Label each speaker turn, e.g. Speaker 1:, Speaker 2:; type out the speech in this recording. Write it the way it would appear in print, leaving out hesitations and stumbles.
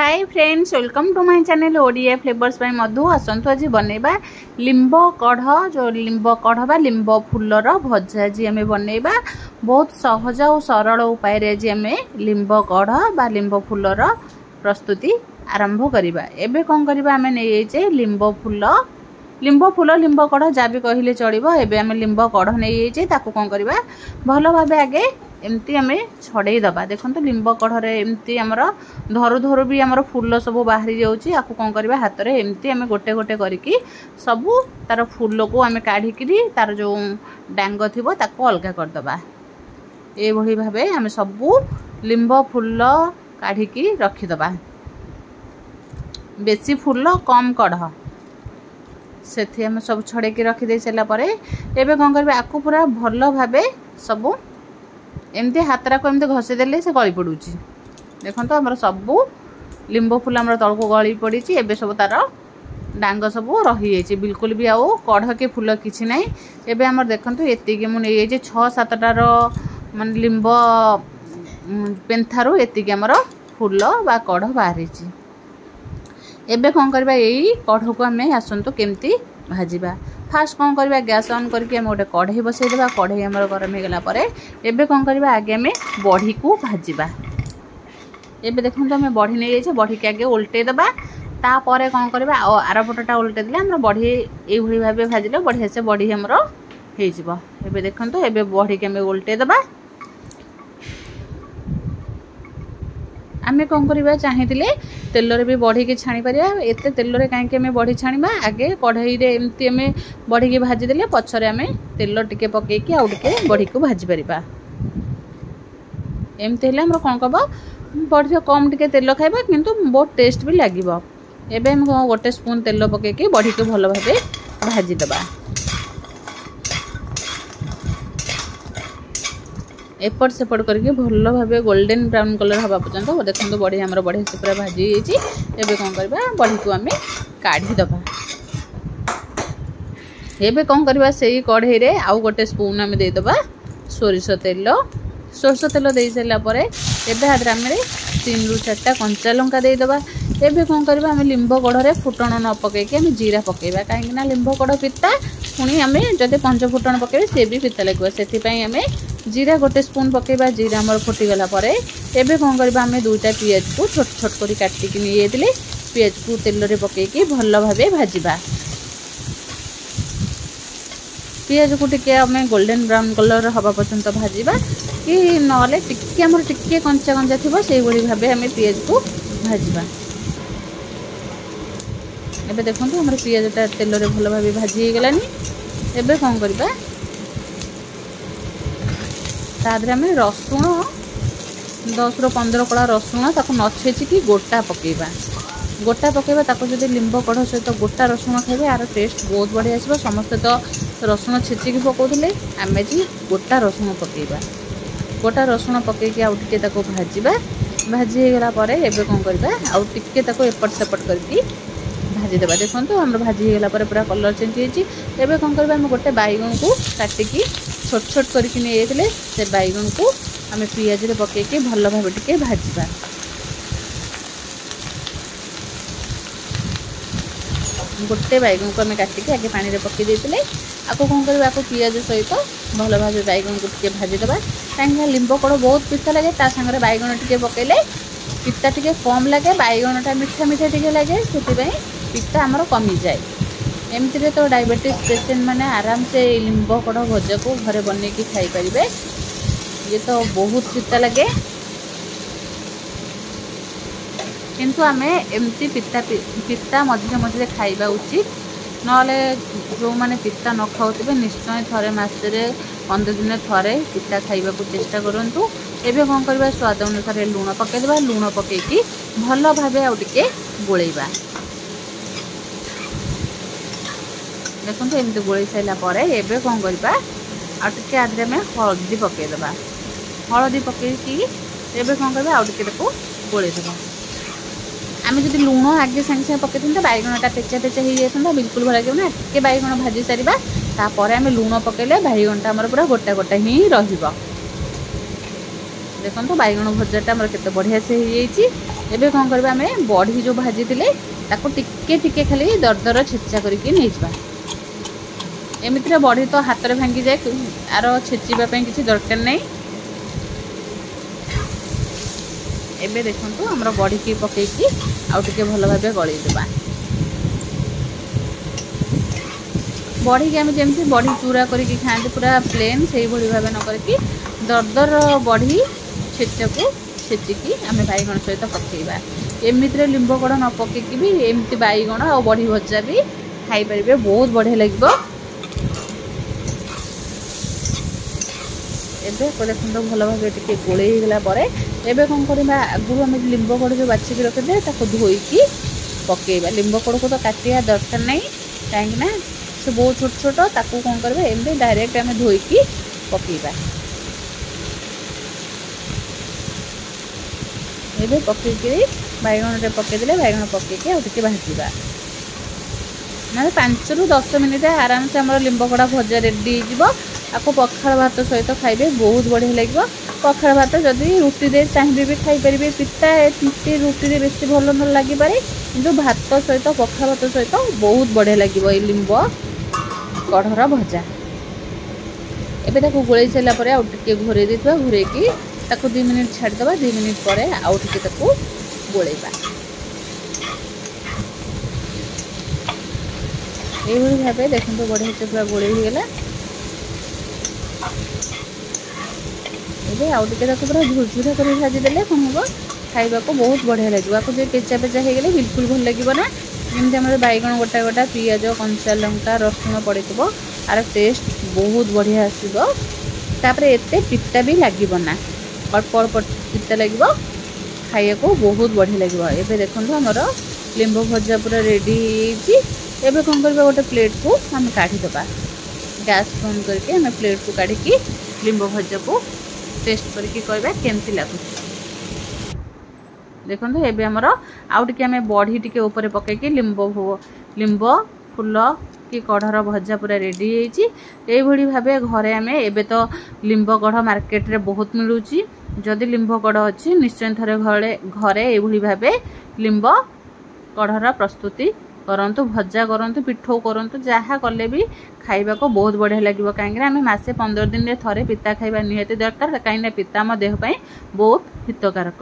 Speaker 1: Hi friends, welcome to my channel Odia flavours by Madhu. आसतु आज बनैबा लिंब कढ़, जो लिंब कढ़ बा लिंब फुलर भजा आज आम बनैबा। बहुत सहज और सरल उपाय रे आज आम लिंब कढ़ बा लिंब फुलर प्रस्तुति आरंभ करिबा। एबे कोन करिबा, आम नै लिंब फुल लिंब कढ़ जहाँ भी कहले चलो। एबे आम लिंब कढ़ नहीं ताकू कौन करवा भल भाव आगे एमती आम छड़े दबा। देखो लिंब कढ़े एमती आमर धरु धरु भी आमर फूल सब बाहरी जाऊँगी। आपको कौन करवा हाथ में एमती आम गोटे गोटे करके सबू तार फूल को आम काढ़ी तार जो डांग थी ताको अलग करदबा। ये भाव आम सबू लिंब फूल काढ़ी रखीदबा। बेसी फूल कम कढ़ से सब छड़े रखीदे सारापर एवं कौन कर आपको पूरा भल भाव सबू एमती हाथरा को एमती घसीदेले से गली पड़ू। देखो आम सबू लिंब फूल आम तल को गली पड़ी। एबे सब तार डांग सब रही जाइए, बिल्कुल भी आउ कढ़ के फूल किसी ना। एबे आम देखो ये मुझे 6-7टार मान लिंब पेंथारू एतिक आमर फूल बा कढ़ बाहरी। एबे कौन करबा यही कढ़ को आम आसतु केमती भाजिबा। फास्ट कौन करबा गैस ऑन करके आम गोटे कढ़ई बसईदेबा। कढ़ई आम गरम हो गला परे एबे कौन करबा आगे आम बड़ी को भाजिबा। एबे देखो आम बड़ी नहीं जाइए, बड़ी के आगे उल्टे दबा। तापर कौन करबा आर पटटा उल्टे देले आम बड़ी ये भाव भाजिले बढ़िया से बड़ी आमर हो। एबे देखो एबे बड़ी के आम उल्टे दबा। आम कौन करवा चाहिए तेल भी बढ़ी की छाणी पारिया। एते तेल रे कहीं आम बढ़ी छाणीमा आगे कढ़ई रे एमती आम बढ़ी की भाजीदेले पछरे आम तेल टिके पकईकी आउ टिके बढ़ी को भाजी पारिबा। एमती हेले हमर कौन कब बढ़िया कम टिके तेल खाइबा किंतु बहुत टेस्ट भी लागिबो। एबे हम गोटे स्पून तेल पकईकी बढ़ी को भल भाबे भाजीदबा। एपट सेपट करके भल भाव गोल्डन ब्राउन कलर हवा पर्यंत देखो बढ़ी आमर बढ़िया से पूरा भाजी एबे कौन करबा बढ़ी को आम काढ़ी दबा। एबे कौन करबा सेही कढ़ई रे आउ गोटे स्पून आम दे दबा सोरिष तेल। सोरिष तेल दे सारा पर एबे हाथ आम 3-4टा कंचा लंका दे दबा। एबे कौन करबा आम लिंब कढ़े फुटण न पकईकी आम जीरा पकेबा। कहीं लिंब कढ़ पिता पुणी आम जदि पंच फुटण पकेबे से भी पिता लगे। से आम जीरा गोटे स्पून पकेबा। जीरा आमर फुटीगला पर एबे कौन करबा आम 2टा पियाज को छोट छोट कर काटिकी नहीं पियाज को तेल रे पकेकी भल भाव भाजिबा। पियाज को टिके आम गोल्डन ब्राउन कलर हवा पर्यंत भाजिबा कि नले टिके आमर टिके कंचा कंचा थिबो सेही भली भाबे आम पियाज को भाजिबा। एबे देखंतु हमर पियाजटा तेल रे भल भाबे भाजी गलानी। एबे कौन करबा तादरे आम रसुण 10-15 कड़ा रसुण ताको न छेचिकी गोटा पकेबा। गोटा पकेबा ताको जदि लिंब कढ़ सहित गोटा रसुण खाइबे यार टेस्ट बहुत बढ़िया आसबो। समस्ते तो रसुण छेचिकी पकाउथिले, आम जी गोटा रसुण पकेबा। गोटा रसुण पकेकी आउ टिके ताको भाजिबा। भाजी हो गला परे एबे कौन करबा आउ टिके ताको एपट सेपट करके भाजीदेबा। देखो आम भाजी हो गला परे पूरा कलर चेंज होइछि। एबे कौन करबा आम गोटे बैगन को काटिकी छोट छोट करके नहीं से बैगन को आम पियाज रे पकईकी भल भाव टिके भाजिबा। गोटे बैगन को आम काटिकी आगे पानी रे पकई देइतिले। आपको कौन करबा आपको पियाज सहित भल भाव बैगन को टिके भाजीदेबा। कहीं लिंब कढ़ बहुत पिता लगे ता संगे बैगन टिके पकेले पिता टिके कम लगे। बैगनटा मीठा मीठा टिके लगे से पिता आमर कमी जाए। एमती तो डायबिटीज पेशेंट मैंने आराम से लिंब कढ़ भजा को घरे बन के खाई पारे। ये तो बहुत पिता लगे किंतु आम एमती पिता मझे मझे खाइबा उचित। नले जो मैंने पिता न खाऊे निश्चय थरे मसरे 15 दिन थरे पिता खाइबा को चेष्टा करूँ। एबे कौन करबा स्वाद अनुसार लुण पकेदेबा। लुण पकेकी भल भाव आउ टिके गोलैबा। देखो एमती गोल सारापर एबे कौन करबा आउ टिके आदि आम हलदी पकेदेबा। हलदी पकेकी एबे कौन करबा आउ टिके ताको गोलैदेबा। आम जब लुण आगे सागे सागे पकई बैगनटा पेचा पेचा हो जाता बिल्कुल भल लगे ना। टे बैगन भाजी सारा तापर आम लुण पकेले बैगनटा आमर पूरा गोटा गोटा ही रहिबो। देखो बैगन भजाटा आमर केते बढ़िया से हो जाइए। एबे कौन करबा आमे बड़ी जो भाजी थिले ताको टिके टिके खाली दरदर छेचा करके नै जबा। एमितिरे बड़ी तो हाथ रे भांगी जाए आरो छेचिबा पई किछि दरकार नै। एबे देखंतु हमरा बड़ी की पके की आउ टिके भलो भाबे गळी देबा। बड़ी के आम जमी बड़ी चूरा करके खाते पूरा प्लेन से भाई भाव न करके दरदर बड़ी छेचा को छेचिकी आम बैगण सहित पकेबा। एमती लिंब कड़ न पकेकी भी एमती बैगण आ बड़ी भजा भी खाई पारे बहुत बढ़िया लगे। एबे देखो भल भाव टे गोलैगला एबे कौन करवा आगु आम लिंब कड़ जो बाछिकी रखिदे ताको धोईकी पकेबा। लिंब कड़ को तो काटिया दरकार नहीं कहीं से बहुत छोट छोट ताकू कौन करबे एमती डायरेक्ट आम धोईकी पकेबा। एबे पकेकी बैगण रे पकेदेले बैगण पकेकी आउ टिके भाजीबा ना 5 ରୁ 10 मिनिट आराम से हमर लिंब कड़ा भजा रेडी हो। आपको पखाड़ भात सहित खाइबे बहुत बढ़िया लगे। पखाड़ भात जदि रुटी दे चाहिए भी खाई पारे। पिता रुटी दे बेसी भल न लगी पारे किंतु भात सहित पखाड़ भात सहित बहुत बढ़िया लगे लिंब कढ़र भजा। एबे ताको गोळै सारा पर आउ टिके घोरै देथबा घोरैकी ताको 2 मिनिट छाड़ीदबा। 2 मिनिट पर आउ टिके ताको गोळैबा। एभली भाव देखो बढ़िया से पूरा गोड़े होगा। एबे आउ टिके ताको पूरा झुरझुरा कर भाजीदेले कौन हम खाइबा को बहुत बढ़िया लगे। आपको जो पेचा पेचा हो गले बिल्कुल भल लगे ना। जमी आम बैगण गोटा गोटा पियाज कंचा लंका रसुण पड़े आर टेस्ट बहुत बढ़िया आसो। एते पिता भी लगे ना अल्प अल्प पिता लगे खाइया को बहुत बढ़िया लगे। एबे देखो आमर लिंब भजा पूरा रेडी एबे कौन करबा गोटे प्लेट को हम काढ़ीदबा। गैस बंद करके हमें प्लेट को काढ़ी लिंब भजा को टेस्ट करके कहबा केमती लागुଛି। देखो एबे हमर आउ टिके हमें बड़ी टिके ऊपर पकेकी लिंब फूल कि कढ़र भजा पूरा रेडी होती। भावे घरे आम एबे तो लिंब कढ़ मार्केट रे बहुत मिलूची। जदि लिंब कढ़ अच्छी निश्चय थरे घरे ये भावे लिंब कढ़र प्रस्तुति करंतु भजा करंतु पिठो करंतु जहाँ कले भी खाइबा को बहुत बढ़िया लगे। कहीं आम मासे 15 दिन रे थरे पिता खाइबा निहाती दरकार कहीं पिता आम देह बहुत हितकारक।